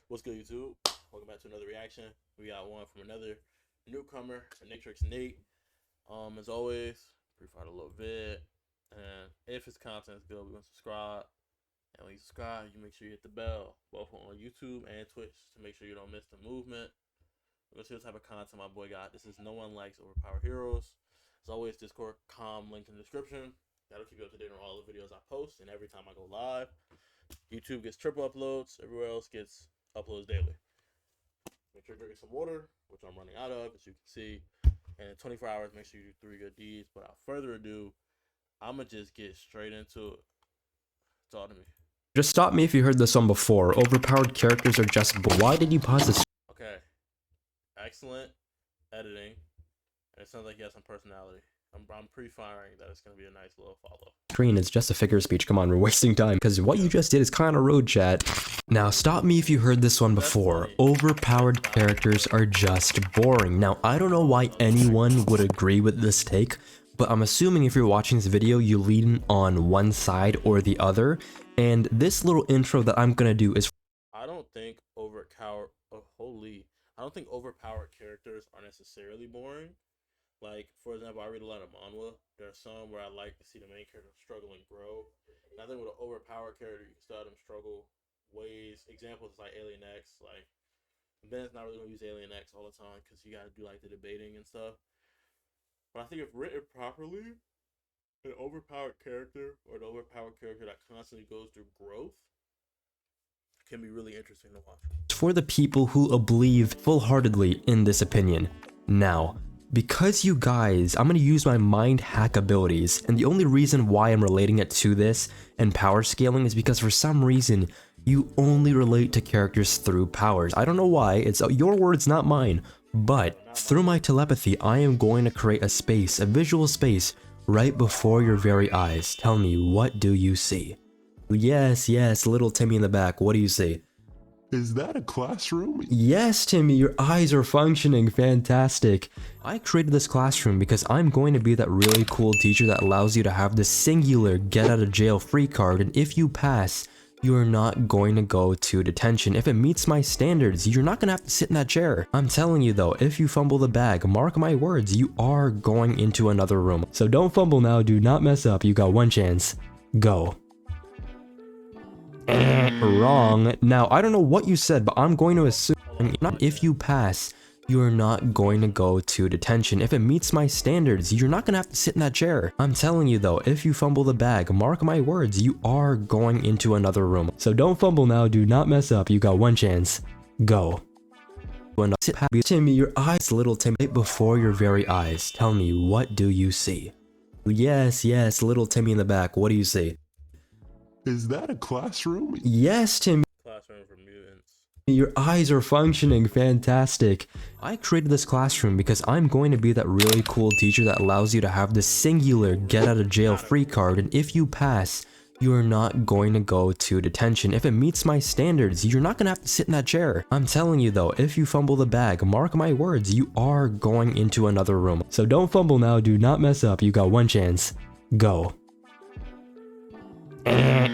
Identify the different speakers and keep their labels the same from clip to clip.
Speaker 1: What's good, YouTube? Welcome back to another reaction. We got one from another newcomer, Matrix Nate. As always, pre-fight a little vid, and if his content is good, we're gonna subscribe. And when you subscribe, you make sure you hit the bell, both on YouTube and Twitch, to make sure you don't miss the movement. We're gonna see what type of content my boy got. This is No One Likes Overpowered Heroes. As always, Discord link in the description. That'll keep you up to date on all the videos I post and every time I go live. YouTube gets triple uploads. Everywhere else gets uploads daily. Make sure you drink some water, which I'm running out of, as you can see. And in 24 hours, make sure you do 3 good deeds. Without further ado, I'ma just get straight into it. Talk to me.
Speaker 2: Just stop me if you heard this one before. Overpowered characters are just. Why did you pause this?
Speaker 1: Okay. Excellent editing. And it sounds like you have some personality. I'm pre-firing that it's gonna be a nice little follow.
Speaker 2: Screen is just a figure of speech. Come on, we're wasting time. Because what you just did is kind of road chat. Now, stop me if you heard this one before. Overpowered characters are just boring. Now, I don't know why anyone would agree with this take, but I'm assuming if you're watching this video, you lean on one side or the other. And this little intro that I'm gonna do is.
Speaker 1: I don't think overpowered characters are necessarily boring. Like, for example, I read a lot of manhwa. There are some where I like to see the main character struggle and grow. And I think with an overpowered character, you can still have them struggle ways. Examples like Alien X. Like, Ben's not really going to use Alien X all the time because you got to do, like, the debating and stuff. But I think if written properly, an overpowered character or an overpowered character that constantly goes through growth can be really interesting to watch.
Speaker 2: For the people who believe full-heartedly in this opinion. Now, because you guys, I'm going to use my mind hack abilities, and the only reason why I'm relating it to this and power scaling is because for some reason, you only relate to characters through powers. I don't know why, it's your words, not mine, but through my telepathy, I am going to create a space, a visual space, right before your very eyes. Tell me, what do you see? Yes, little Timmy in the back, what do you see?
Speaker 3: Is that a classroom?
Speaker 2: Yes, Timmy, your eyes are functioning. Fantastic. I created this classroom because I'm going to be that really cool teacher that allows you to have the singular get out of jail free card, and if you pass, you are not going to go to detention. If it meets my standards, you're not going to have to sit in that chair. I'm telling you though, if you fumble the bag, mark my words, you are going into another room. So don't fumble now, do not mess up, you got one chance. Go. Wrong. Now, I don't know what you said, but I'm going to assume if you pass, you are not going to go to detention. If it meets my standards, you're not going to have to sit in that chair. I'm telling you though, if you fumble the bag, mark my words, you are going into another room. So don't fumble now, do not mess up, you got one chance. Go. Timmy, your eyes, little Timmy, right before your very eyes. Tell me, what do you see? Yes, little Timmy in the back, what do you see?
Speaker 3: Is that a classroom?
Speaker 2: Yes, Timmy.
Speaker 1: Classroom for mutants.
Speaker 2: Your eyes are functioning. Fantastic. I created this classroom because I'm going to be that really cool teacher that allows you to have the singular get out of jail free card, and if you pass, you are not going to go to detention. If it meets my standards, you're not going to have to sit in that chair. I'm telling you though, if you fumble the bag, mark my words, you are going into another room. So don't fumble now, do not mess up, you got one chance. Go.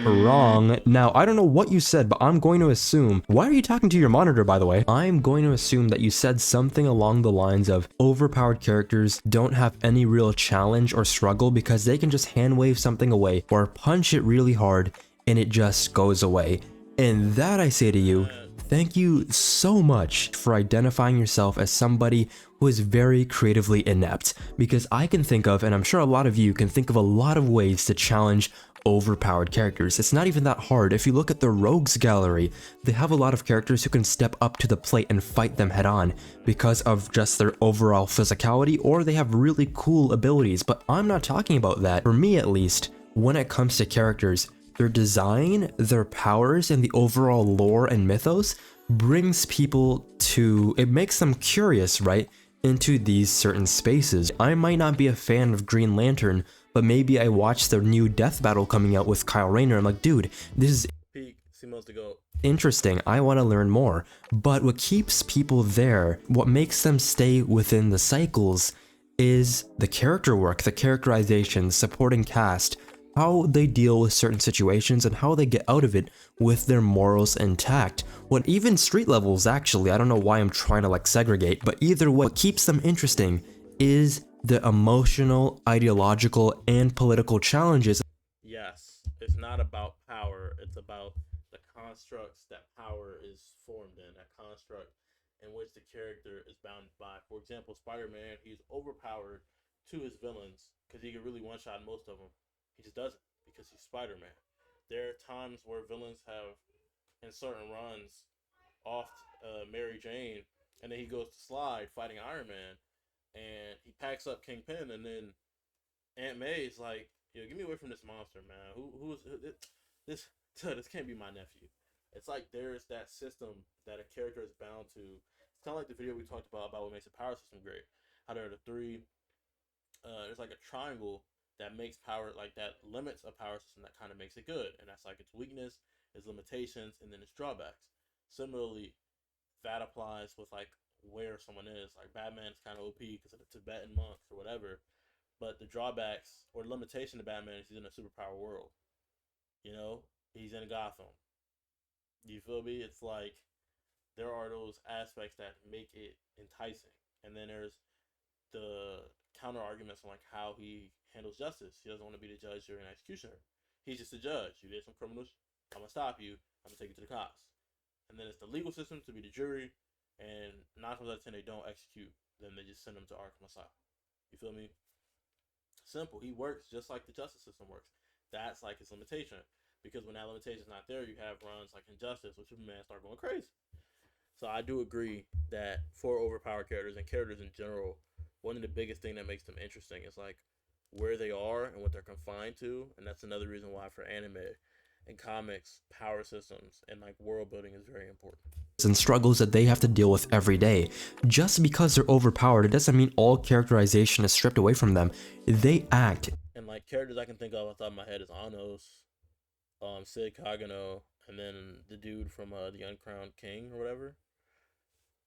Speaker 2: Wrong. Now, I don't know what you said, but I'm going to assume. Why are you talking to your monitor, by the way? I'm going to assume that you said something along the lines of overpowered characters don't have any real challenge or struggle because they can just hand wave something away or punch it really hard and it just goes away. And that, I say to you, thank you so much for identifying yourself as somebody who is very creatively inept, because I can think of, and I'm sure a lot of you can think of, a lot of ways to challenge overpowered characters. It's not even that hard. If you look at the rogues gallery, they have a lot of characters who can step up to the plate and fight them head on because of just their overall physicality, or they have really cool abilities, but I'm not talking about that. For me at least, when it comes to characters, their design, their powers, and the overall lore and mythos brings people to, it makes them curious, right, into these certain spaces. I might not be a fan of Green Lantern, but maybe I watched the new Death Battle coming out with Kyle Rayner. I'm like, dude, this is interesting. I want to learn more. But what keeps people there, what makes them stay within the cycles, is the character work, the characterization, supporting cast, how they deal with certain situations and how they get out of it with their morals intact. When even street levels, actually, I don't know why I'm trying to like segregate, but either way, what keeps them interesting is the emotional, ideological, and political challenges.
Speaker 1: Yes, it's not about power. It's about the constructs that power is formed in, that construct in which the character is bound by. For example, Spider-Man, he's overpowered to his villains because he can really one-shot most of them. He just doesn't because he's Spider-Man. There are times where villains have, in certain runs, off Mary Jane, and then he goes to Slide fighting Iron Man, and he packs up Kingpin, and then Aunt May's like, "Yo, get me away from this monster, man. This? This can't be my nephew." It's like there's that system that a character is bound to. It's kind of like the video we talked about what makes a power system great. How there are the three. There's like a triangle that makes power, like that limits a power system that kind of makes it good, and that's like its weakness, its limitations, and then its drawbacks. Similarly, that applies with like where someone is. Like Batman's kind of OP because of the Tibetan monks or whatever, but the drawbacks or limitation to Batman is he's in a superpower world. You know, he's in Gotham. You feel me? It's like there are those aspects that make it enticing, and then there's the counter arguments on like how he handles justice. He doesn't want to be the judge or an executioner. He's just a judge. You did some criminals. I'm gonna stop you. I'm gonna take you to the cops. And then it's the legal system to be the jury. And 9 times out of 10 they don't execute. Then they just send them to Arkham Asylum. You feel me? Simple. He works just like the justice system works. That's like his limitation. Because when that limitation is not there, you have runs like Injustice, where Superman start going crazy. So I do agree that for overpowered characters and characters in general, one of the biggest thing that makes them interesting is like where they are and what they're confined to, and that's another reason why for anime and comics, power systems and like world building is very important.
Speaker 2: And struggles that they have to deal with every day. Just because they're overpowered, it doesn't mean all characterization is stripped away from them. They act.
Speaker 1: And like characters I can think of off the top of my head is Anos, Sid Kagano, and then the dude from the Uncrowned King or whatever.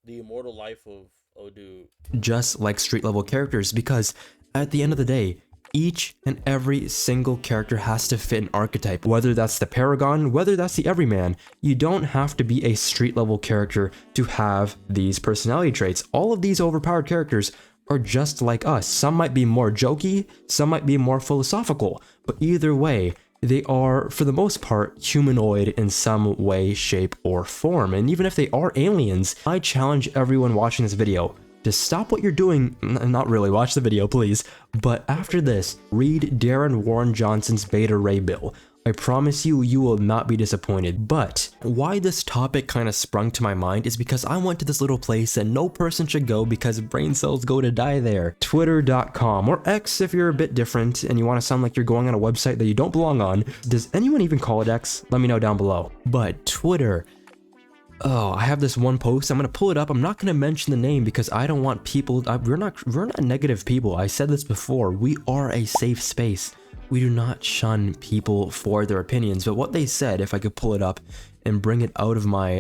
Speaker 1: The immortal life of dude.
Speaker 2: Just like street level characters, because at the end of the day, each and every single character has to fit an archetype, whether that's the Paragon, whether that's the Everyman. You don't have to be a street level character to have these personality traits. All of these overpowered characters are just like us. Some might be more jokey, some might be more philosophical, but either way, they are, for the most part, humanoid in some way, shape, or form. And even if they are aliens, I challenge everyone watching this video to stop what you're doing, not really, watch the video please, but after this, read Darren Warren Johnson's Beta Ray Bill. I promise you, you will not be disappointed. But why this topic kind of sprung to my mind is because I went to this little place that no person should go because brain cells go to die there. Twitter.com, or X if you're a bit different and you want to sound like you're going on a website that you don't belong on. Does anyone even call it X? Let me know down below. But Twitter, oh, I have this one post. I'm gonna pull it up. I'm not gonna mention the name because I don't want people. We're not negative people. I said this before. We are a safe space. We do not shun people for their opinions. But what they said, if I could pull it up and bring it out of my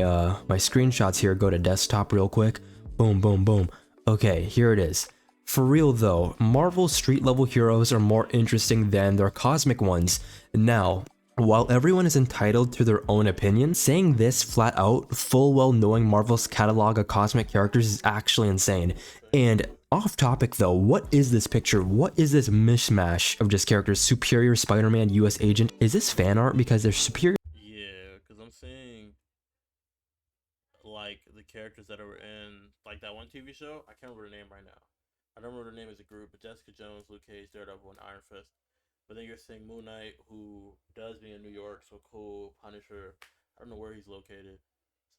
Speaker 2: my screenshots here, go to desktop real quick. Boom, boom, boom. Okay, here it is. For real though, Marvel's street level heroes are more interesting than their cosmic ones. Now, while everyone is entitled to their own opinion, saying this flat out, full well knowing Marvel's catalog of cosmic characters is actually insane. And off topic though, what is this picture? What is this mishmash of just characters? Superior Spider-Man, US Agent. Is this fan art because they're superior?
Speaker 1: Yeah, because I'm seeing like the characters that are in like that one TV show. I can't remember the name right now. I don't remember the name as a group, but Jessica Jones, Luke Cage, Daredevil, and Iron Fist. But then you're seeing Moon Knight, who does be in New York, so cool. Punisher, I don't know where he's located.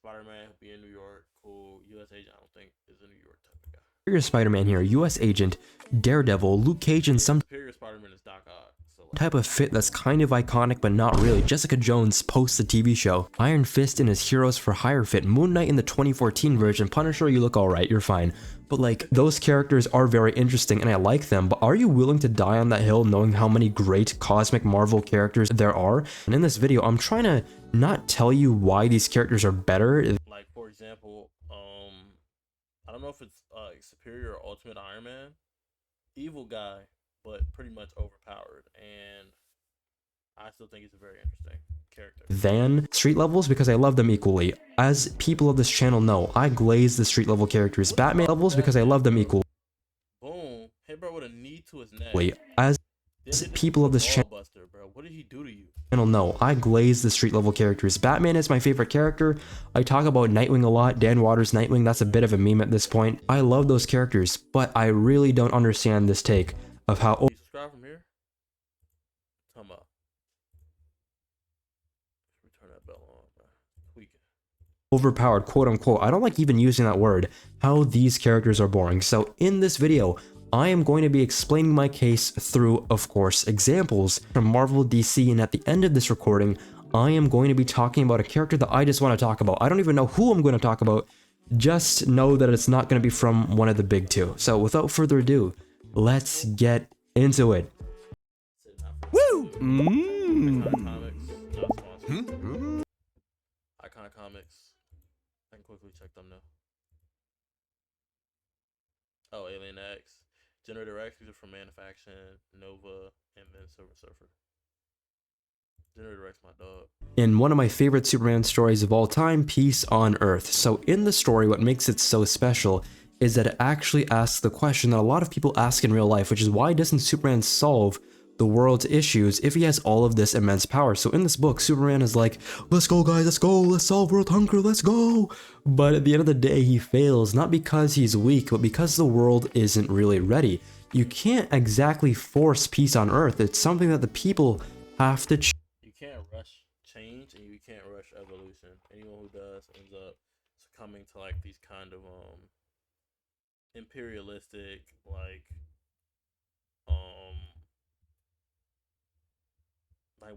Speaker 1: Spider-Man, be in New York, cool. US Agent, I don't think is a New York type of guy.
Speaker 2: Superior Spider-Man here, US Agent, Daredevil, Luke Cage, and some
Speaker 1: Superior Spider-Man is Doc Ock. So like,
Speaker 2: type of fit that's kind of iconic but not really. Jessica Jones posts the TV show. Iron Fist in his Heroes for Hire fit. Moon Knight in the 2014 version. Punisher, you look alright, you're fine. But like, those characters are very interesting and I like them, but are you willing to die on that hill knowing how many great cosmic Marvel characters there are? And in this video, I'm trying to not tell you why these characters are better.
Speaker 1: like for example, I don't know if it's Superior or Ultimate Iron Man. Evil guy, but pretty much overpowered. And I still think he's a very interesting character.
Speaker 2: Than street levels because I love them equally. As people of this channel know, I glaze the street level characters. Batman levels because I love them equally.
Speaker 1: Boom. Hit bro with a knee to his neck.
Speaker 2: As people of this channel
Speaker 1: Buster, bro. What did he do to you?
Speaker 2: know, I glaze the street level characters. Batman is my favorite character. I talk about Nightwing a lot. Dan Waters' Nightwing, that's a bit of a meme at this point. I love those characters, but I really don't understand this take of how
Speaker 1: You subscribe from here? Come up. Turn that bell on, bro. Tweaking.
Speaker 2: overpowered, quote unquote, I don't like even using that word, how these characters are boring. So in this video, I am going to be explaining my case through, of course, examples from Marvel, DC, and at the end of this recording, I am going to be talking about a character that I just want to talk about. I don't even know who I'm going to talk about, just know that it's not going to be from one of the big two. So without further ado, let's get into it.
Speaker 1: Woo! Icon Comics, not sponsored. Icon Comics. I can quickly check them now. Oh, Alien X. Generator X is from Manufacturing, Nova, and then Silver Surfer. Generator X, my dog.
Speaker 2: In one of my favorite Superman stories of all time, Peace on Earth. So in the story, what makes it so special is that it actually asks the question that a lot of people ask in real life, which is why doesn't Superman solve the world's issues if he has all of this immense power? So in this book, Superman is like, let's go guys, let's go, let's solve world hunger, let's go. But at the end of the day, he fails, not because he's weak, but because the world isn't really ready. You can't exactly force peace on Earth. It's something that the people have to
Speaker 1: You can't rush change and you can't rush evolution. Anyone who does ends up succumbing to like these kind of imperialistic like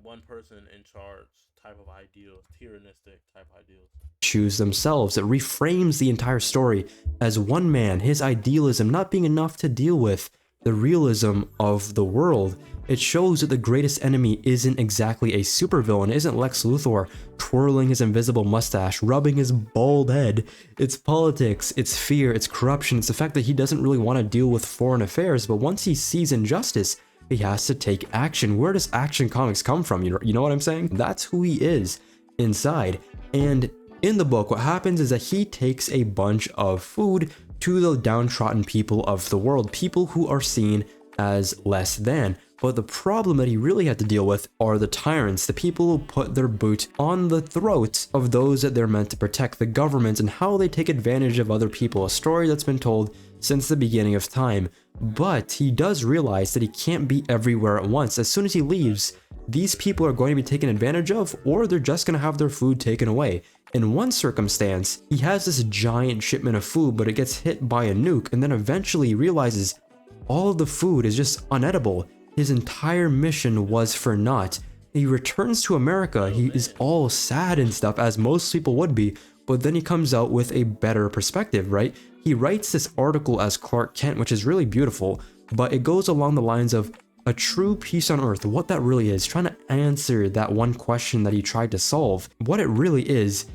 Speaker 1: one person in charge type of ideals, tyrannistic type ideals.
Speaker 2: choose themselves. It reframes the entire story as one man, his idealism not being enough to deal with the realism of the world. It shows that the greatest enemy isn't exactly a supervillain, isn't Lex Luthor twirling his invisible mustache, rubbing his bald head. It's politics, it's fear, it's corruption, it's the fact that he doesn't really want to deal with foreign affairs, but once he sees injustice, he has to take action. Where does Action Comics come from? You know what I'm saying? That's who he is inside. And in the book, what happens is that he takes a bunch of food to the downtrodden people of the world, people who are seen as less than. But the problem that he really had to deal with are the tyrants, the people who put their boot on the throats of those that they're meant to protect, the government, and how they take advantage of other people, a story that's been told since the beginning of time. But he does realize that he can't be everywhere at once. As soon as he leaves, these people are going to be taken advantage of, or they're just going to have their food taken away. In one circumstance, he has this giant shipment of food, but it gets hit by a nuke, and then eventually he realizes all of the food is just unedible. His entire mission was for naught. He returns to America, he is all sad and stuff, as most people would be, but then he comes out with a better perspective, right? He writes this article as Clark Kent, which is really beautiful, but it goes along the lines of a true peace on Earth, what that really is, trying to answer that one question that he tried to solve. What it really is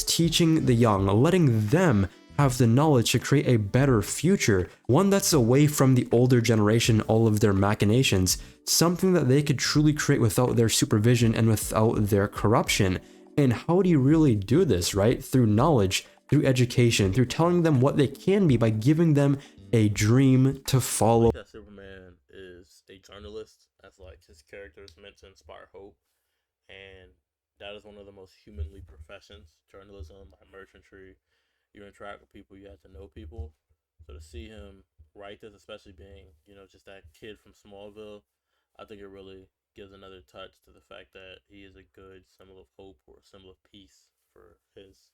Speaker 2: teaching the young, letting them have the knowledge to create a better future, one that's away from the older generation, all of their machinations, something that they could truly create without their supervision and without their corruption. And how do you really do this, right? Through knowledge, through education, through telling them what they can be by giving them a dream to follow.
Speaker 1: That Superman is a journalist. That's like his character is meant to inspire hope, and that is one of the most humanly professions, journalism, like merchantry. You interact with people, you have to know people. So to see him write this, especially being, just that kid from Smallville, I think it really gives another touch to the fact that he is a good symbol of hope or a symbol of peace for his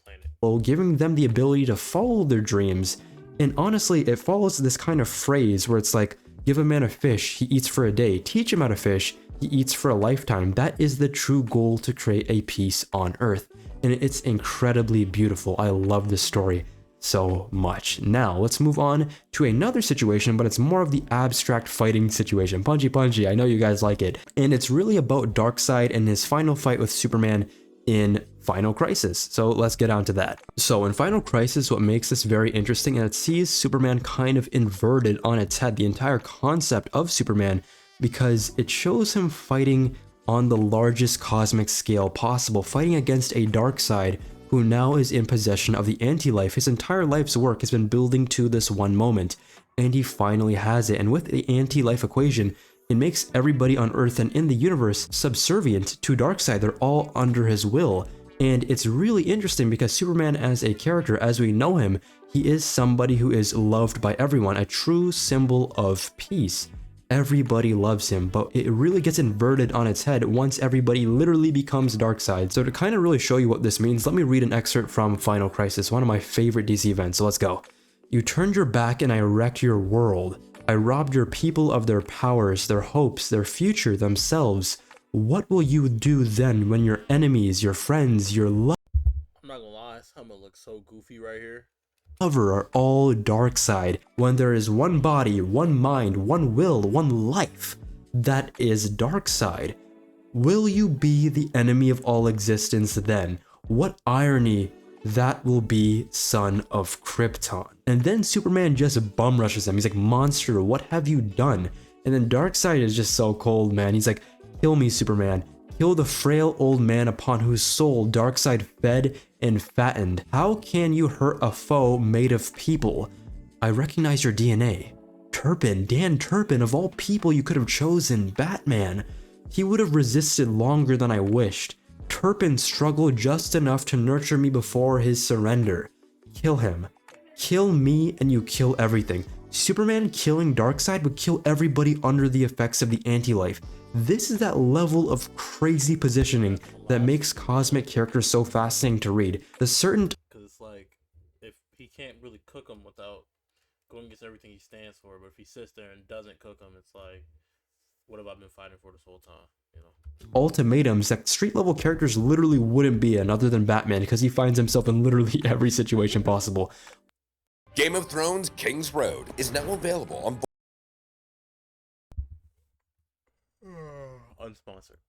Speaker 1: planet.
Speaker 2: Well, giving them the ability to follow their dreams. And honestly, it follows this kind of phrase where it's like, give a man a fish, he eats for a day. Teach him how to fish, he eats for a lifetime. That is the true goal, to create a peace on Earth. And it's incredibly beautiful. I love this story so much. Now, let's move on to another situation, but it's more of the abstract fighting situation. Punchy punchy, I know you guys like it. And it's really about Darkseid and his final fight with Superman in Final Crisis. So let's get on to that. So in Final Crisis, what makes this very interesting, and it sees Superman kind of inverted on its head, the entire concept of Superman, because it shows him fighting on the largest cosmic scale possible, fighting against a dark side who now is in possession of the anti-life. His entire life's work has been building to this one moment, and he finally has it. And with the anti-life equation, it makes everybody on Earth and in the universe subservient to Darkseid. They're all under his will. And it's really interesting because Superman as a character, as we know him, he is somebody who is loved by everyone, a true symbol of peace. Everybody loves him, but it really gets inverted on its head once everybody literally becomes Darkseid. So to kind of really show you what this means, let me read an excerpt from Final Crisis, one of my favorite DC events. So let's go. You turned your back and I wrecked your world. I robbed your people of their powers, their hopes, their future, themselves. What will you do then when your enemies, your friends, your
Speaker 1: I'm not gonna lie, this helmet looks so goofy right here.
Speaker 2: lover are all Darkseid, when there is one body, one mind, one will, one life that is Darkseid? Will you be the enemy of all existence then? What irony that will be, son of Krypton. And then Superman just bum rushes him. He's like, monster, what have you done? And then Darkseid is just so cold, man. He's like, kill me, Superman. Kill the frail old man upon whose soul Darkseid fed and fattened. How can you hurt a foe made of people? I recognize your DNA. Turpin, Dan Turpin, of all people you could have chosen, Batman. He would have resisted longer than I wished. Turpin struggled just enough to nurture me before his surrender. Kill him. Kill me and you kill everything. Superman killing Darkseid would kill everybody under the effects of the anti-life. This is that level of crazy positioning that makes cosmic characters so fascinating to read. The certain
Speaker 1: Because it's like, if he can't really cook them without going against everything he stands for, but if he sits there and doesn't cook them, it's like, what have I been fighting for this whole time? You know,
Speaker 2: ultimatums that street level characters literally wouldn't be in other than Batman, because he finds himself in literally every situation possible.
Speaker 4: Game of Thrones King's Road is now available on
Speaker 1: unsponsored.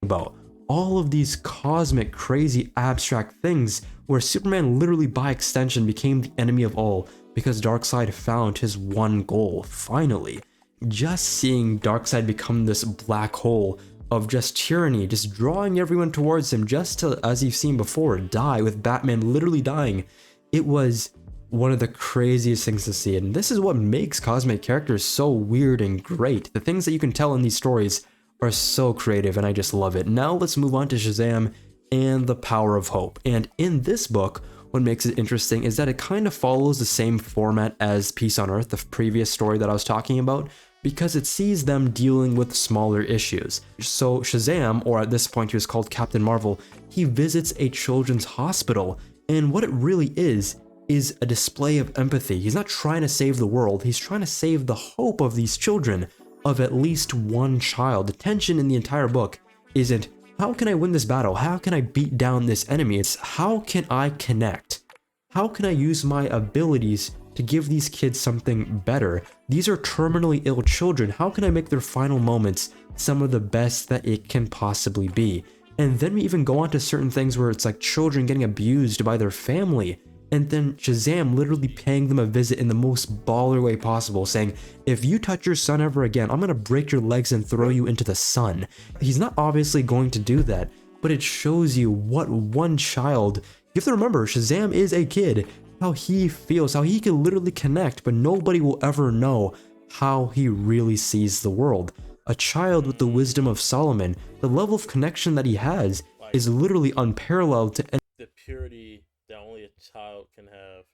Speaker 2: About all of these cosmic, crazy, abstract things where Superman literally by extension became the enemy of all because Darkseid found his one goal, finally. Just seeing Darkseid become this black hole of just tyranny, just drawing everyone towards him just to, as you've seen before, die, with Batman literally dying. It was one of the craziest things to see, and this is what makes cosmic characters so weird and great. The things that you can tell in these stories are so creative, and I just love it. Now let's move on to Shazam and the Power of Hope. And in this book, what makes it interesting is that it kind of follows the same format as Peace on Earth, the previous story that I was talking about, because it sees them dealing with smaller issues. So Shazam, or at this point he was called Captain Marvel, he visits a children's hospital, and what it really is a display of empathy. He's not trying to save the world, he's trying to save the hope of these children, of at least one child. The tension in the entire book isn't, how can I win this battle? How can I beat down this enemy? It's, how can I connect? How can I use my abilities to give these kids something better? These are terminally ill children. How can I make their final moments some of the best that it can possibly be? And then we even go on to certain things where it's like children getting abused by their family. And then Shazam literally paying them a visit in the most baller way possible, saying, if you touch your son ever again, I'm gonna break your legs and throw you into the sun. He's not obviously going to do that, but it shows you what one child, you have to remember, Shazam is a kid, how he feels, how he can literally connect, but nobody will ever know how he really sees the world. A child with the wisdom of Solomon, the level of connection that he has is literally unparalleled to any.
Speaker 1: The purity that only a child can have,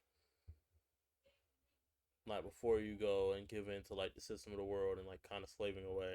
Speaker 1: like, before you go and give in to like the system of the world and like kind of slaving away.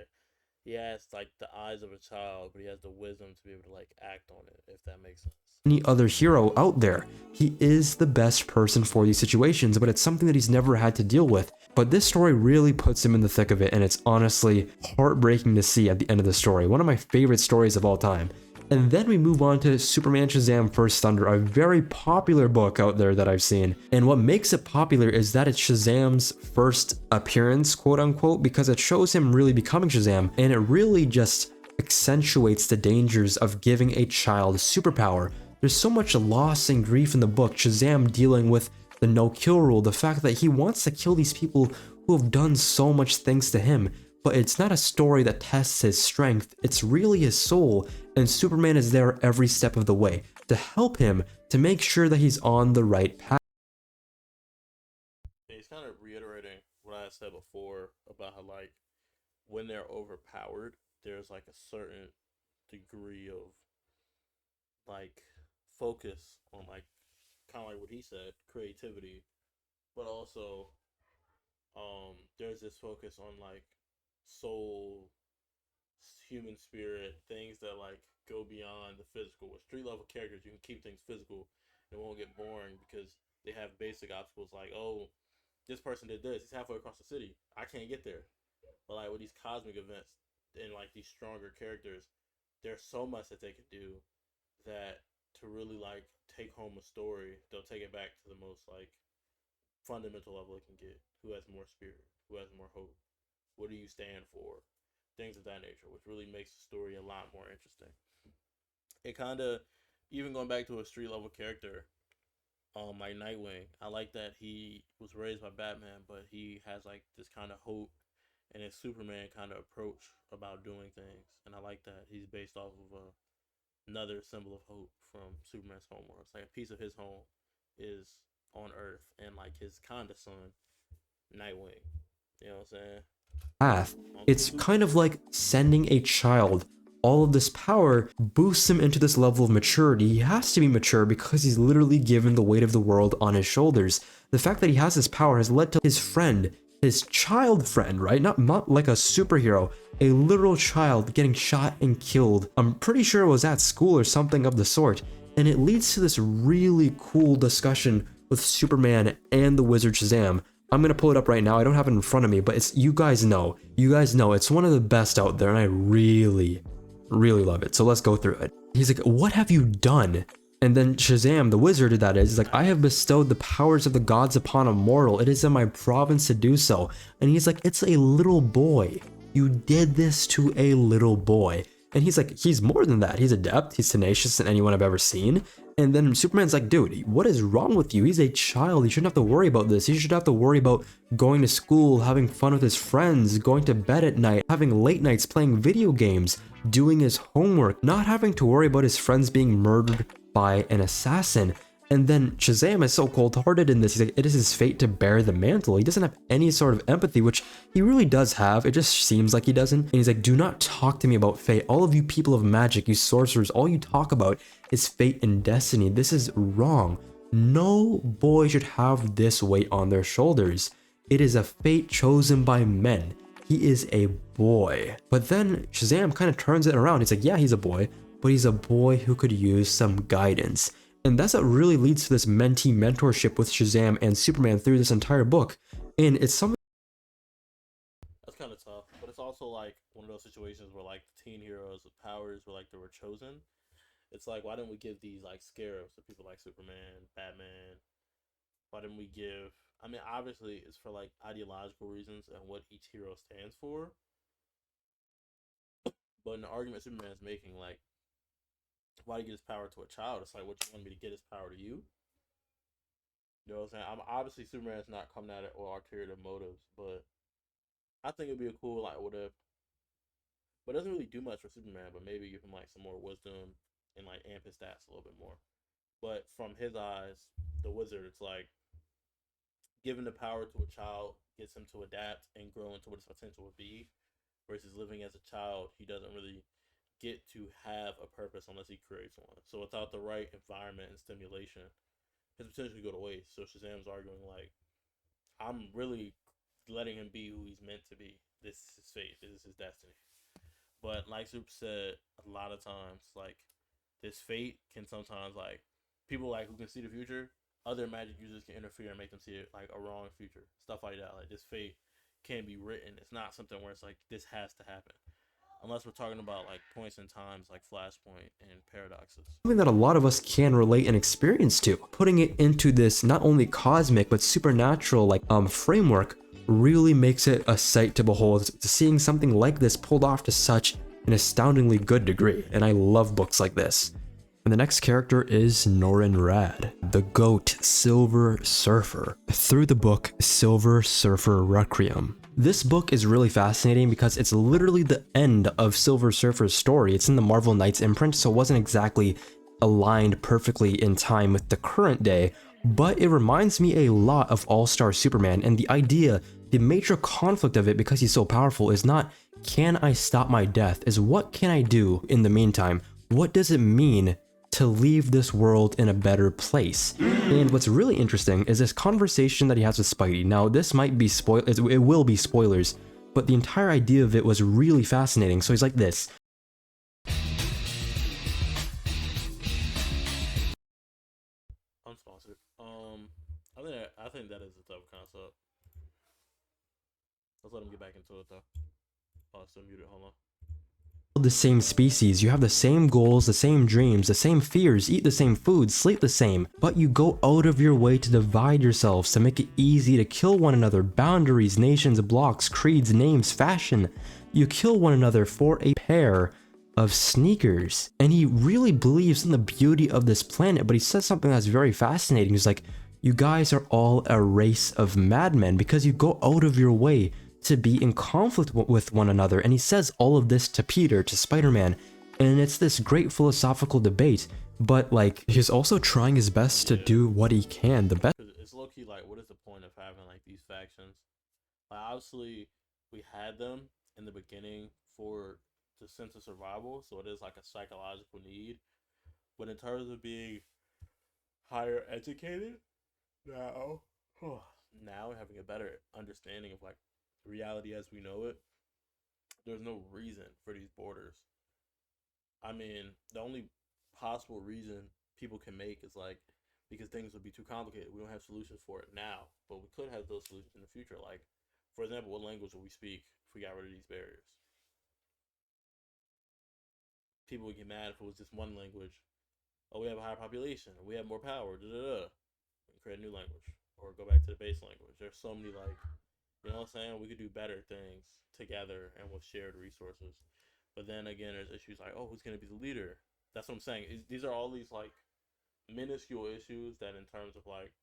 Speaker 1: He has like the eyes of a child, but he has the wisdom to be able to like act on it, if that makes sense.
Speaker 2: Any other hero out there. He is the best person for these situations, but it's something that he's never had to deal with. But this story really puts him in the thick of it, and it's honestly heartbreaking to see at the end of the story. One of my favorite stories of all time. And then we move on to Superman Shazam First Thunder, a very popular book out there that I've seen. And what makes it popular is that it's Shazam's first appearance, quote unquote, because it shows him really becoming Shazam, and it really just accentuates the dangers of giving a child a superpower. There's so much loss and grief in the book, Shazam dealing with the no-kill rule, the fact that he wants to kill these people who have done so much things to him, but it's not a story that tests his strength, it's really his soul, and Superman is there every step of the way to help him to make sure that he's on the right path.
Speaker 1: He's kind of reiterating what I said before about how, like, when they're overpowered, there's like a certain degree of like focus on, like, kind of like what he said, creativity, but also there's this focus on like soul, human spirit, things that like go beyond the physical. With street level characters, you can keep things physical and it won't get boring because they have basic obstacles like, oh, this person did this, he's halfway across the city, I can't get there. But like with these cosmic events and like these stronger characters, there's so much that they can do that to really like take home a story, they'll take it back to the most like fundamental level it can get. Who has more spirit? Who has more hope? What do you stand for? Things of that nature, which really makes the story a lot more interesting. It kind of, even going back to a street level character, like Nightwing, I like that he was raised by Batman, but he has like this kind of hope and his Superman kind of approach about doing things, and I like that he's based off of another symbol of hope from Superman's homeworld. It's like a piece of his home is on Earth, and like his kind of son, Nightwing. You know what I'm saying?
Speaker 2: Path. It's kind of like sending a child. All of this power boosts him into this level of maturity. He has to be mature because he's literally given the weight of the world on his shoulders. The fact that he has this power has led to his friend, his child friend, right? Not like a superhero, a literal child getting shot and killed. I'm pretty sure it was at school or something of the sort. And it leads to this really cool discussion with Superman and the Wizard Shazam. I'm gonna pull it up right now. I don't have it in front of me, but it's, you guys know it's one of the best out there, and I really love it. So let's go through it. He's like, what have you done? And then Shazam, the wizard that is like, I have bestowed the powers of the gods upon a mortal. It is in my province to do so. And he's like, it's a little boy. You did this to a little boy. And he's like, he's more than that. He's adept. He's tenacious than anyone I've ever seen. And then Superman's like, dude, what is wrong with you? He's a child. He shouldn't have to worry about this. He should have to worry about going to school, having fun with his friends, going to bed at night, having late nights playing video games, doing his homework, not having to worry about his friends being murdered by an assassin. And then Shazam is so cold-hearted in this. He's like, it is his fate to bear the mantle. He doesn't have any sort of empathy, which he really does have. It just seems like he doesn't. And he's like, do not talk to me about fate. All of you people of magic, you sorcerers, all you talk about is fate and destiny. This is wrong. No boy should have this weight on their shoulders. It is a fate chosen by men. He is a boy. But then Shazam kind of turns it around. He's like, yeah, he's a boy, but he's a boy who could use some guidance. And that's what really leads to this mentee mentorship with Shazam and Superman through this entire book. And it's something
Speaker 1: That's kind of tough, but it's also like one of those situations where like the teen heroes with powers were like they were chosen. It's like, why didn't we give these like scarabs to people like Superman, Batman? Why didn't we give? I mean, obviously it's for like ideological reasons and what each hero stands for. But in the argument Superman's making, like, why do you get his power to a child? It's like, what, you want me to get his power to you? You know what I'm saying? I'm obviously Superman's not coming at it with ulterior motives, but I think it'd be a cool like what if. But it doesn't really do much for Superman. But maybe give him like some more wisdom and like amp his stats a little bit more. But from his eyes, the wizard, it's like giving the power to a child gets him to adapt and grow into what his potential would be. Versus living as a child, he doesn't really get to have a purpose unless he creates one. So without the right environment and stimulation, his potential could go to waste. So Shazam's arguing like, I'm really letting him be who he's meant to be. This is his fate. This is his destiny. But like Super said, a lot of times, like, this fate can sometimes, like, people like who can see the future, other magic users can interfere and make them see it like a wrong future. Stuff like that. Like, this fate can be written. It's not something where it's like, this has to happen. Unless we're talking about like points in times like Flashpoint and paradoxes.
Speaker 2: Something that a lot of us can relate and experience to. Putting it into this not only cosmic but supernatural like framework really makes it a sight to behold. Seeing something like this pulled off to such an astoundingly good degree, and I love books like this. And the next character is Norrin Radd, the GOAT Silver Surfer. Through the book Silver Surfer Requiem, This book is really fascinating because it's literally the end of Silver Surfer's story. It's in the Marvel Knights imprint, so it wasn't exactly aligned perfectly in time with the current day, but it reminds me a lot of All-Star Superman, and the idea, the major conflict of it, because he's so powerful, is not, can I stop my death, is what can I do in the meantime? What does it mean to leave this world in a better place? And what's really interesting is this conversation that he has with Spidey. Now, this might be it will be spoilers, but the entire idea of it was really fascinating. So he's like this.
Speaker 1: Unsponsored. I think that is a tough concept. Let's let him get back into it though. Oh, it's still muted. Hold on.
Speaker 2: The same species, you have the same goals, the same dreams, the same fears, eat the same food, sleep the same, but you go out of your way to divide yourselves, to make it easy to kill one another. Boundaries, nations, blocks, creeds, names, fashion. You kill one another for a pair of sneakers. And he really believes in the beauty of this planet, but he says something that's very fascinating. He's like, you guys are all a race of madmen because you go out of your way to be in conflict with one another. And he says all of this to Peter, to Spider-Man, and it's this great philosophical debate, but like, he's also trying his best to do what he can. The best.
Speaker 1: It's low-key like, what is the point of having like these factions? Like, obviously we had them in the beginning for the sense of survival, so it is like a psychological need, but in terms of being higher educated now, now having a better understanding of like reality as we know it, there's no reason for these borders. I mean, the only possible reason people can make is like because things would be too complicated. We don't have solutions for it now, but we could have those solutions in the future. Like, for example, what language would we speak if we got rid of these barriers? People would get mad if it was just one language. Oh, we have a higher population, we have more power, We can create a new language or go back to the base language. There's so many like, you know what I'm saying? We could do better things together and with shared resources. But then again, there's issues like, oh, who's going to be the leader? That's what I'm saying. These are all these like minuscule issues that in terms of like,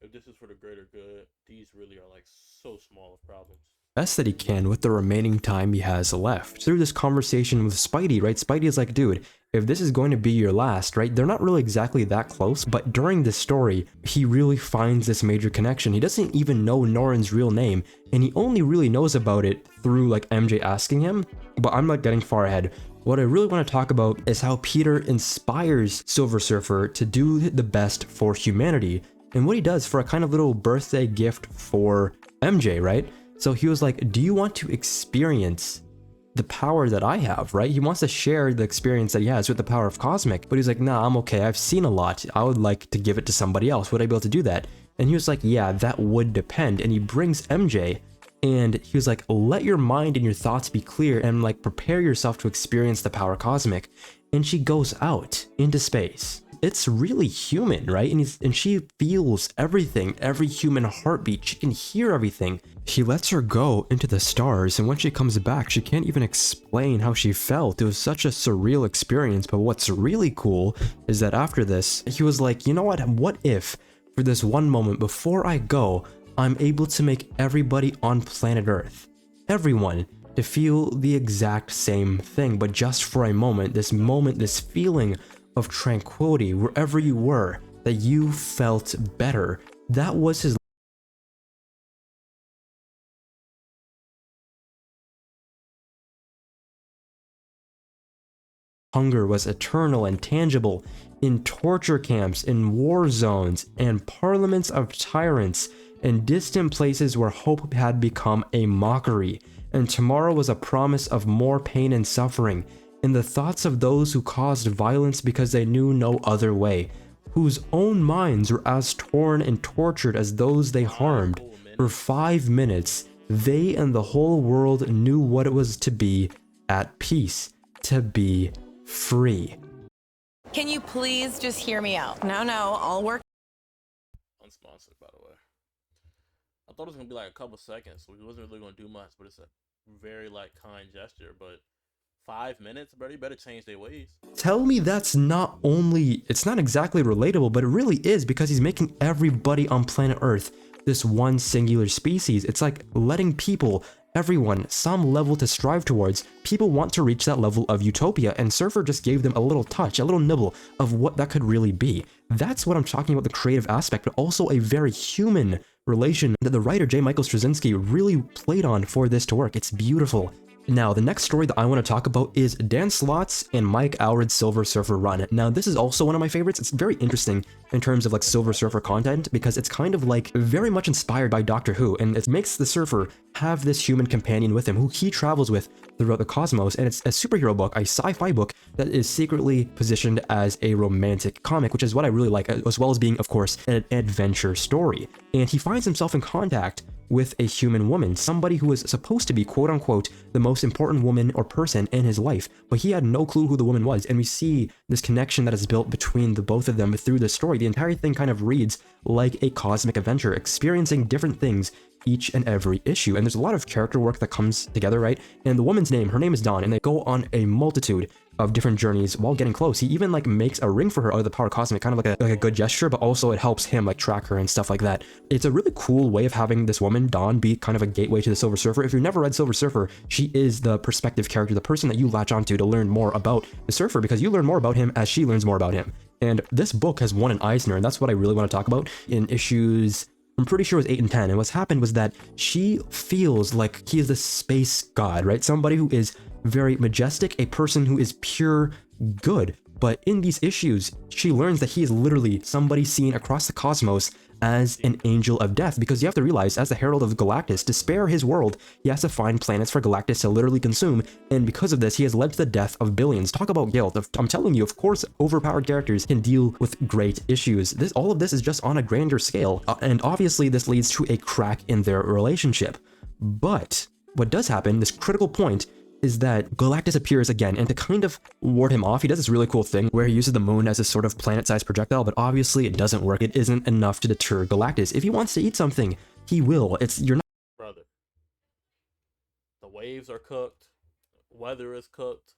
Speaker 1: if this is for the greater good, these really are like so small of problems.
Speaker 2: Best that he can with the remaining time he has left. Through this conversation with Spidey, right? Spidey is like, dude, if this is going to be your last, right? They're not really exactly that close, but during this story, he really finds this major connection. He doesn't even know Norrin's real name, and he only really knows about it through like MJ asking him, but I'm not getting far ahead. What I really want to talk about is how Peter inspires Silver Surfer to do the best for humanity, and what he does for a kind of little birthday gift for MJ, right? So he was like, do you want to experience the power that I have, right? He wants to share the experience that he has with the power of Cosmic, but he's like, nah, I'm okay. I've seen a lot. I would like to give it to somebody else. Would I be able to do that? And he was like, yeah, that would depend. And he brings MJ, and he was like, let your mind and your thoughts be clear and like prepare yourself to experience the power cosmic. And she goes out into space. It's really human, right? And she feels everything, every human heartbeat. She can hear everything. He lets her go into the stars, and when she comes back, she can't even explain how she felt. It was such a surreal experience, but what's really cool is that after this, he was like, you know what if, for this one moment before I go, I'm able to make everybody on planet Earth, everyone, to feel the exact same thing, but just for a moment, this feeling of tranquility wherever you were, that you felt better. That was his hunger was eternal and tangible in torture camps, in war zones, and parliaments of tyrants, and distant places where hope had become a mockery, and tomorrow was a promise of more pain and suffering, in the thoughts of those who caused violence because they knew no other way, whose own minds were as torn and tortured as those they harmed. For 5 minutes, they and the whole world knew what it was to be at peace, to be free.
Speaker 5: Can you please just hear me out? No, I'll work.
Speaker 1: Unsponsored, by the way. I thought it was gonna be like a couple seconds, so it wasn't really gonna do much, but it's a very like kind gesture. But 5 minutes, bro, you better change their ways.
Speaker 2: Tell me that's not only, it's not exactly relatable, but it really is, because he's making everybody on planet Earth this one singular species. It's like letting people, everyone, some level to strive towards. People want to reach that level of utopia, and Surfer just gave them a little touch, a little nibble of what that could really be. That's what I'm talking about, the creative aspect, but also a very human relation that the writer J. Michael Straczynski really played on for this to work. It's beautiful. Now, the next story that I want to talk about is Dan Slott's and Mike Allred's Silver Surfer run. Now, this is also one of my favorites. It's very interesting in terms of like Silver Surfer content because it's kind of like very much inspired by Doctor Who, and it makes the Surfer have this human companion with him who he travels with throughout the cosmos, and it's a superhero book, a sci-fi book that is secretly positioned as a romantic comic, which is what I really like, as well as being, of course, an adventure story. And he finds himself in contact with a human woman, somebody who is supposed to be quote-unquote the most important woman or person in his life, but he had no clue who the woman was, and we see this connection that is built between the both of them through the story. The entire thing kind of reads like a cosmic adventure, experiencing different things each and every issue, and there's a lot of character work that comes together, right? And the woman's name, her name is Dawn, and they go on a multitude of different journeys while getting close. He even like makes a ring for her out of the power cosmic, kind of like a good gesture, but also it helps him like track her and stuff like that. It's a really cool way of having this woman, Dawn, be kind of a gateway to the Silver Surfer. If you've never read Silver Surfer, she is the perspective character, the person that you latch onto to learn more about the Surfer, because you learn more about him as she learns more about him. And this book has won an Eisner, and that's what I really want to talk about in issues, I'm pretty sure it was 8 and 10, and what's happened was that she feels like he is the space god, right? Somebody who is very majestic, a person who is pure good. But in these issues, she learns that he is literally somebody seen across the cosmos as an angel of death, because you have to realize, as the Herald of Galactus, to spare his world, he has to find planets for Galactus to literally consume, and because of this, he has led to the death of billions. Talk about guilt. I'm telling you, of course, overpowered characters can deal with great issues. All of this is just on a grander scale, and obviously this leads to a crack in their relationship. But what does happen, this critical point, is that Galactus appears again, and to kind of ward him off, he does this really cool thing where he uses the moon as a sort of planet-sized projectile, but obviously it doesn't work. It isn't enough to deter Galactus. If he wants to eat something, he will. You're not
Speaker 1: Brother, the waves are cooked, weather is cooked,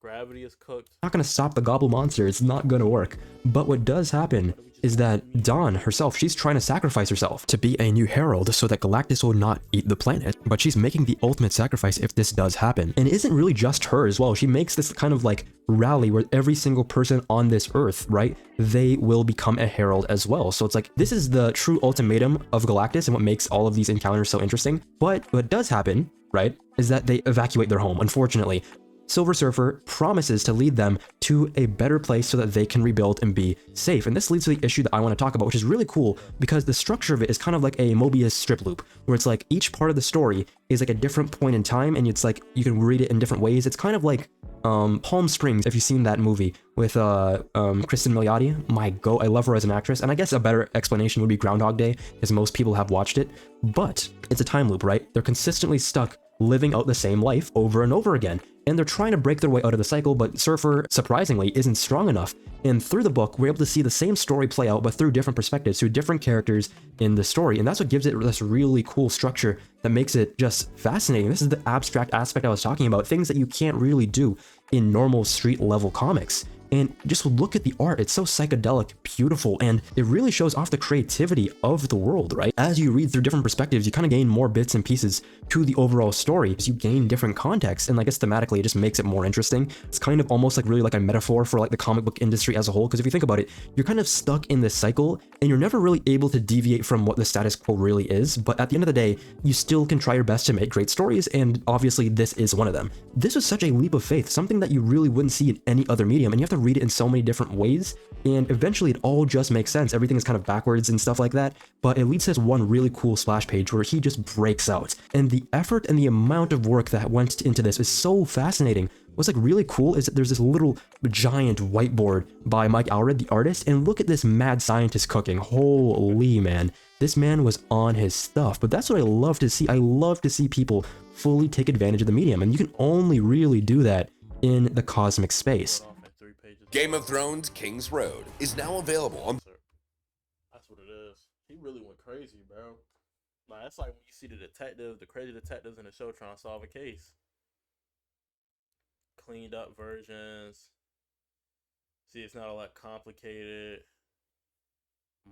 Speaker 1: gravity is cooked.
Speaker 2: not going to stop the Gobble monster. It's not going to work. But what does happen is that Dawn herself, she's trying to sacrifice herself to be a new herald so that Galactus will not eat the planet. But she's making the ultimate sacrifice if this does happen. And it isn't really just her as well. She makes this kind of like rally where every single person on this earth, right, they will become a herald as well. So it's like, this is the true ultimatum of Galactus and what makes all of these encounters so interesting. But what does happen, right, is that they evacuate their home, unfortunately. Silver Surfer promises to lead them to a better place so that they can rebuild and be safe. And this leads to the issue that I want to talk about, which is really cool because the structure of it is kind of like a Mobius strip loop, where it's like each part of the story is like a different point in time, and it's like you can read it in different ways. It's kind of like Palm Springs, if you've seen that movie with Kristen Milioti. I love her as an actress, and I guess a better explanation would be Groundhog Day, because most people have watched it. But it's a time loop, right? They're consistently stuck living out the same life over and over again, and they're trying to break their way out of the cycle, but Surfer, surprisingly, isn't strong enough. And through the book, we're able to see the same story play out, but through different perspectives, through different characters in the story, and that's what gives it this really cool structure that makes it just fascinating. This is the abstract aspect I was talking about, things that you can't really do in normal street-level comics. And just look at the art, it's so psychedelic, beautiful, and it really shows off the creativity of the world, right? As you read through different perspectives, you kind of gain more bits and pieces to the overall story. As you gain different context, and I guess thematically, it just makes it more interesting. It's kind of almost like really like a metaphor for like the comic book industry as a whole, because if you think about it, you're kind of stuck in this cycle, and you're never really able to deviate from what the status quo really is, but at the end of the day, you still can try your best to make great stories, and obviously this is one of them. This was such a leap of faith, something that you really wouldn't see in any other medium, and you have to read it in so many different ways, and eventually it all just makes sense. Everything is kind of backwards and stuff like that, but it leads to this one really cool splash page where he just breaks out, and the effort and the amount of work that went into this is so fascinating. What's like really cool is that there's this little giant whiteboard by Mike Allred, the artist, and look at this mad scientist cooking. Holy man, this man was on his stuff. But that's what I love to see. I love to see people fully take advantage of the medium, and you can only really do that in the cosmic space.
Speaker 4: Game of Thrones King's Road is now available on...
Speaker 1: That's what it is. He really went crazy, bro. Like, that's like when you see the crazy detectives in the show trying to solve a case. Cleaned up versions. See, it's not all that complicated.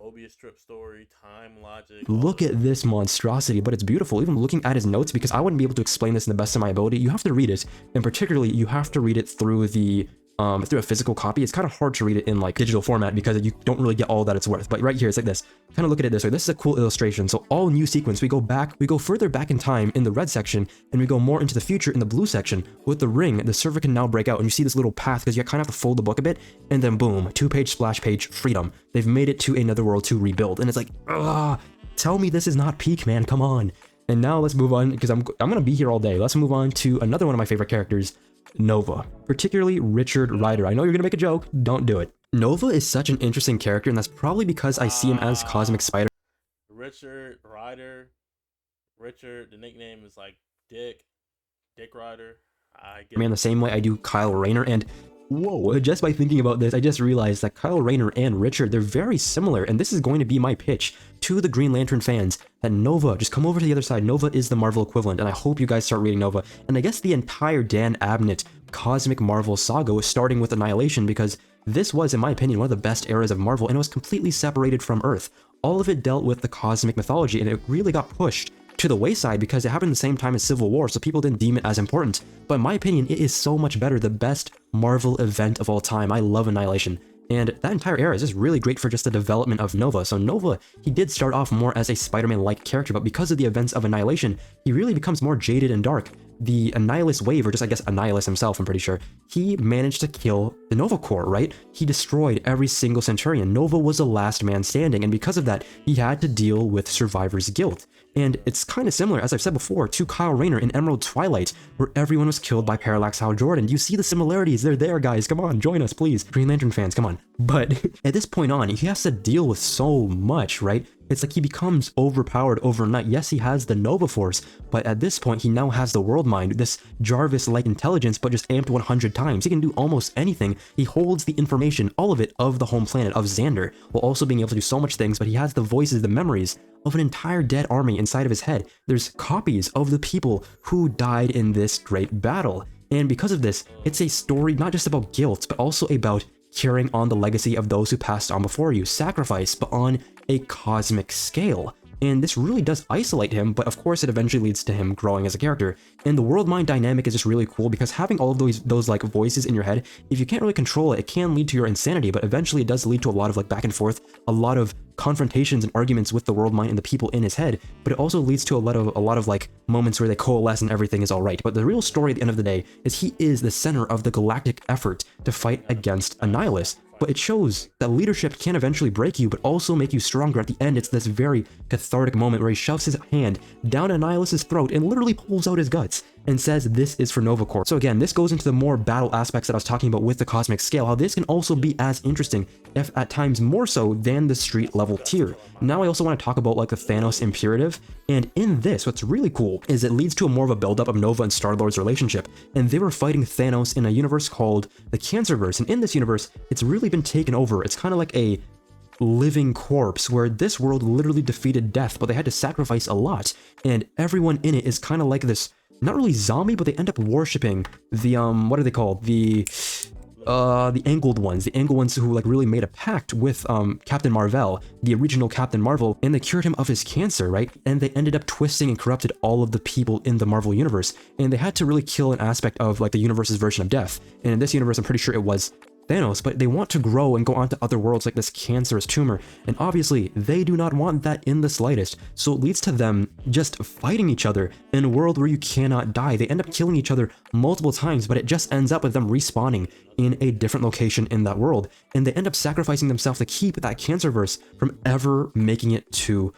Speaker 1: Mobius strip story, time logic.
Speaker 2: Look at this monstrosity, but it's beautiful. Even looking at his notes, because I wouldn't be able to explain this in the best of my ability, you have to read it, and particularly you have to read it through the through a physical copy. It's kind of hard to read it in like digital format because you don't really get all that it's worth. But right here, it's like this. Kind of look at it this way. This is a cool illustration. So all new sequence, we go further back in time in the red section, and we go more into the future in the blue section. With the ring, the server can now break out, and you see this little path because you kind of have to fold the book a bit, and then boom, 2-page splash page, freedom. They've made it to another world to rebuild, and it's like, tell me this is not peak, man. Come on. And now let's move on, because I'm gonna be here all day. Let's move on to another one of my favorite characters, Nova, particularly Richard Rider. I know you're gonna make a joke, don't do it. Nova is such an interesting character, and that's probably because I see him as Cosmic Spider.
Speaker 1: Richard Rider. Richard, the nickname is like Dick Rider. I get
Speaker 2: Man, the same way I do Kyle Rayner, and whoa, just by thinking about this, I just realized that Kyle Rayner and Richard, they're very similar, and this is going to be my pitch to the Green Lantern fans, that Nova, just come over to the other side. Nova is the Marvel equivalent, and I hope you guys start reading Nova. And I guess the entire Dan Abnett Cosmic Marvel saga was starting with Annihilation, because this was, in my opinion, one of the best eras of Marvel, and it was completely separated from Earth. All of it dealt with the cosmic mythology, and it really got pushed to the wayside because it happened at the same time as Civil War, so people didn't deem it as important. But in my opinion, it is so much better, the best Marvel event of all time. I love Annihilation. And that entire era is just really great for just the development of Nova. So Nova, he did start off more as a Spider-Man-like character, but because of the events of Annihilation, he really becomes more jaded and dark. The Annihilus wave, or just I guess Annihilus himself, I'm pretty sure, he managed to kill the Nova Corps, right? He destroyed every single Centurion. Nova was the last man standing, and because of that, he had to deal with survivor's guilt. And it's kind of similar, as I've said before, to Kyle Rayner in Emerald Twilight, where everyone was killed by Parallax Hal Jordan. Do you see the similarities? They're there, guys. Come on, join us, please. Green Lantern fans, come on. But at this point on, he has to deal with so much, right? It's like he becomes overpowered overnight. Yes, he has the Nova Force, but at this point, he now has the World Mind, this Jarvis-like intelligence, but just amped 100 times. He can do almost anything. He holds the information, all of it, of the home planet, of Xander, while also being able to do so much things, but he has the voices, the memories of an entire dead army inside of his head. There's copies of the people who died in this great battle. And because of this, it's a story not just about guilt, but also about carrying on the legacy of those who passed on before you. Sacrifice, but on a cosmic scale. And this really does isolate him, but of course it eventually leads to him growing as a character. And the world mind dynamic is just really cool because having all of those like voices in your head, if you can't really control it, it can lead to your insanity, but eventually it does lead to a lot of like back and forth, a lot of confrontations and arguments with the world mind and the people in his head, but it also leads to a lot of like moments where they coalesce and everything is all right. But the real story at the end of the day is he is the center of the galactic effort to fight against Annihilus. But it shows that leadership can eventually break you, but also make you stronger. At the end, it's this very cathartic moment where he shoves his hand down Annihilus's throat and literally pulls out his guts and says this is for Nova Corps. So again, this goes into the more battle aspects that I was talking about with the cosmic scale, how this can also be as interesting, if at times more so, than the street level tier. Now I also want to talk about like the Thanos imperative, and in this, what's really cool is it leads to a more of a buildup of Nova and Star-Lord's relationship, and they were fighting Thanos in a universe called the Cancerverse, and in this universe, it's really been taken over. It's kind of like a living corpse where this world literally defeated death, but they had to sacrifice a lot, and everyone in it is kind of like this, not really zombie, but they end up worshipping the what are they called, the angled ones who like really made a pact with Captain Marvel, the original Captain Marvel, and they cured him of his cancer, right? And they ended up twisting and corrupted all of the people in the Marvel universe, and they had to really kill an aspect of like the universe's version of death. And in this universe, I'm pretty sure it was Thanos, but they want to grow and go on to other worlds like this cancerous tumor, and obviously they do not want that in the slightest, so it leads to them just fighting each other in a world where you cannot die. They end up killing each other multiple times, but it just ends up with them respawning in a different location in that world, and they end up sacrificing themselves to keep that Cancerverse from ever making it to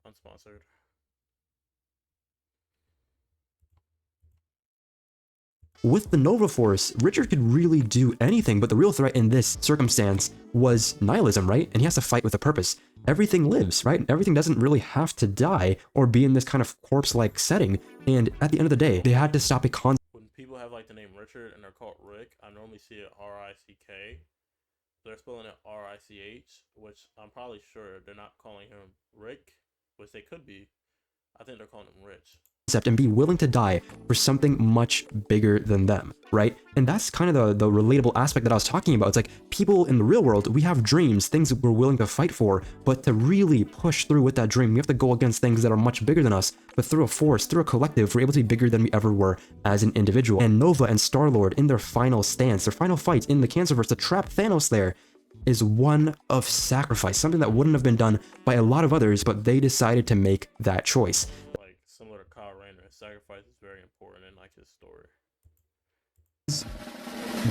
Speaker 1: Unsponsored.
Speaker 2: With the Nova Force, Richard could really do anything, but the real threat in this circumstance was nihilism, right? And he has to fight with a purpose. Everything lives, right? Everything doesn't really have to die or be in this kind of corpse-like setting, and at the end of the day, they had to stop a
Speaker 1: When people have like the name Richard and they're called Rick, I normally see it R-I-C-K. They're spelling it R-I-C-H, which I'm probably sure they're not calling him Rick, which they could be. I think they're calling him Rich.
Speaker 2: and be willing to die for something much bigger than them, right? And that's kind of the relatable aspect that I was talking about. It's like people in the real world, we have dreams, things that we're willing to fight for, but to really push through with that dream, we have to go against things that are much bigger than us. But through a force, through a collective, we're able to be bigger than we ever were as an individual. And Nova and Star-Lord in their final stance, their final fight in the Cancerverse to trap Thanos there, is one of sacrifice, something that wouldn't have been done by a lot of others, but they decided to make that choice.
Speaker 1: Like similar to Kyle Rayner, sacrifice is very important in like his story.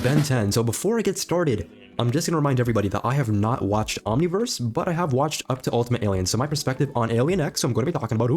Speaker 2: Ben 10. So before I get started, I'm just going to remind everybody that I have not watched Omniverse, but I have watched up to Ultimate Alien. So my perspective on Alien X, so I'm going to be talking about,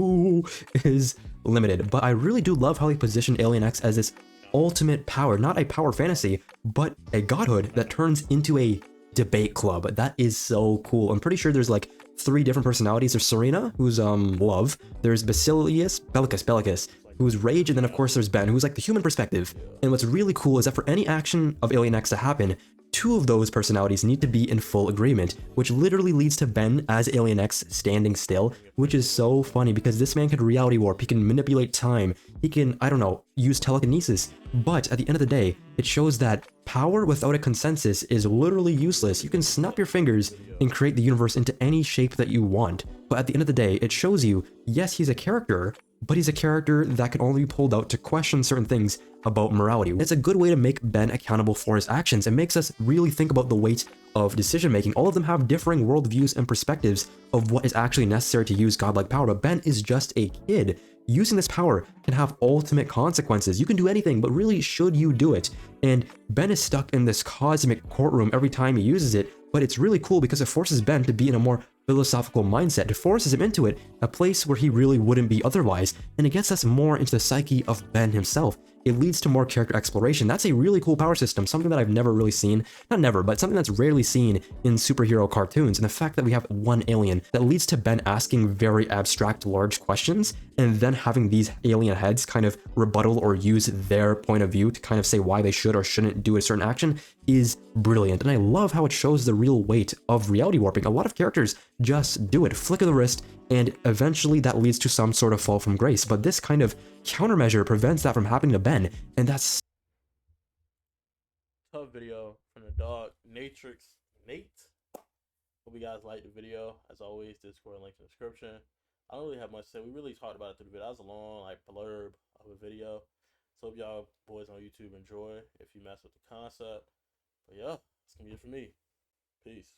Speaker 2: is limited. But I really do love how they position Alien X as this ultimate power, not a power fantasy, but a godhood that turns into a debate club. That is so cool. I'm pretty sure there's like 3 different personalities. There's Serena, who's love. There's Bellicus, who's rage, and then of course there's Ben, who's like the human perspective. And what's really cool is that for any action of Alien X to happen, 2 of those personalities need to be in full agreement, which literally leads to Ben as Alien X standing still, which is so funny because this man can reality warp, he can manipulate time, he can, I don't know, use telekinesis. But at the end of the day, it shows that power without a consensus is literally useless. You can snap your fingers and create the universe into any shape that you want. But at the end of the day, it shows you, yes, he's a character, but he's a character that can only be pulled out to question certain things about morality. It's a good way to make Ben accountable for his actions. It makes us really think about the weight of decision making. All of them have differing worldviews and perspectives of what is actually necessary to use godlike power, but Ben is just a kid. Using this power can have ultimate consequences. You can do anything, but really, should you do it? And Ben is stuck in this cosmic courtroom every time he uses it, but it's really cool because it forces Ben to be in a more philosophical mindset. It forces him into it, a place where he really wouldn't be otherwise, and it gets us more into the psyche of Ben himself. It leads to more character exploration. That's a really cool power system, something that I've never really seen, not never, but something that's rarely seen in superhero cartoons. And the fact that we have one alien that leads to Ben asking very abstract, large questions, and then having these alien heads kind of rebuttal or use their point of view to kind of say why they should or shouldn't do a certain action is brilliant. And I love how it shows the real weight of reality warping. A lot of characters just do it, flick of the wrist, and eventually that leads to some sort of fall from grace. But this kind of countermeasure prevents that from happening to Ben, and that's
Speaker 1: Tough video from the dog Natrix Nate. Hope you guys liked the video. As always, Discord link in the description. I don't really have much to say. We really talked about it through the video. That was a long like blurb of a video. So hope y'all boys on YouTube enjoy if you mess with the concept. But yeah, it's gonna be it for me. Peace.